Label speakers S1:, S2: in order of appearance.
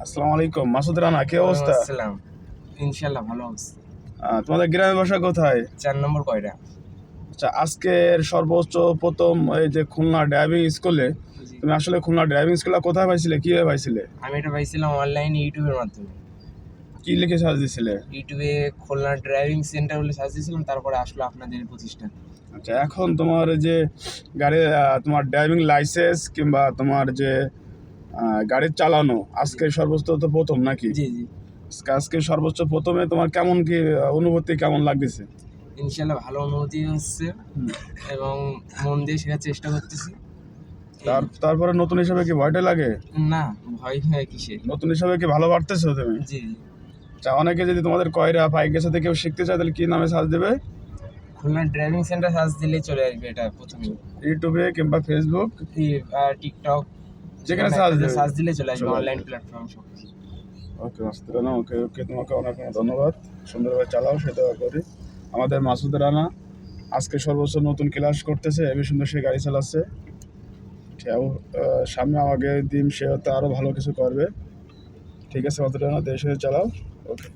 S1: আসসালামু আলাইকুম, মাসুদ রানা, কি অবস্থা?
S2: আসসালাম। ইনশাল্লাহ ভালো অবস্থা।
S1: তোমাদের গ্রামের বাসা কোথায়?
S2: 4 নম্বর কয়টা?
S1: আচ্ছা, আজকের সর্বোচ্চ প্রথম এই যে খুলনা ড্রাইভিং স্কুলে,
S2: জি।
S1: তুমি আসলে খুলনা ড্রাইভিং স্কুলে কোথায় পাইছিলে, কিভাবে পাইছিলে?
S2: আমি এটা পাইছিলাম অনলাইনে ইউটিউবের মাধ্যমে।
S1: কি লিখে সার্চ দিছিলে?
S2: ইউটিউবে খুলনা ড্রাইভিং সেন্টার বলে সার্চ দিয়েছিলাম, তারপরে আসলো আপনাদের প্রতিষ্ঠান।
S1: আচ্ছা, এখন তোমার এই যে গাড়ি তোমার ড্রাইভিং লাইসেন্স কিংবা তোমার যে গাড়ি চালানো আজকে সর্বোচ্চ তো প্রথম নাকি?
S2: জি জি।
S1: আজকে সর্বোচ্চ প্রথমে তোমার কেমন কি অনুভূতি কেমন লাগতেছে?
S2: ইনশাল্লাহ ভালো অনুভূতি হচ্ছে এবং মন দিয়ে শেখার চেষ্টা করতেছি।
S1: তারপরে নতুন হিসাবে কি ভয়টা লাগে?
S2: না, ভয় হয় কিসে?
S1: নতুন হিসাবে কি ভালো পারতেছো তুমি?
S2: জি জি।
S1: আচ্ছা, অনেকে যদি তোমাদের কয়রা বাইকের সাথে কেউ শিখতে চায় তাহলে কি নামে সার্চ দেবে?
S2: খুলনা ড্রাইভিং সেন্টার সার্চ দিলেই চলে আসবে এটা প্রথমে।
S1: ইউটিউবে কিংবা ফেসবুক,
S2: টিকটক
S1: যেখানে সার্চ দেবে
S2: সার্চ দিলে চলে আসবে,
S1: চলে আসবে।
S2: অনলাইন প্ল্যাটফর্ম সব কিছু।
S1: ওকে মাসুদ রানা, ওকে ওকে, তোমাকে অনেক অনেক ধন্যবাদ। সুন্দরভাবে চালাও, সেটা করি। আমাদের মাসুদ রানা আজকে সর্বোচ্চ নতুন ক্লাস করতেছে, হেবি সুন্দর সে গাড়ি চালাচ্ছে। সামনে আমাকে দিন সে হয়তো আরও ভালো কিছু করবে। ঠিক আছে মাসুদ রানা, দেশে চালাও। ওকে।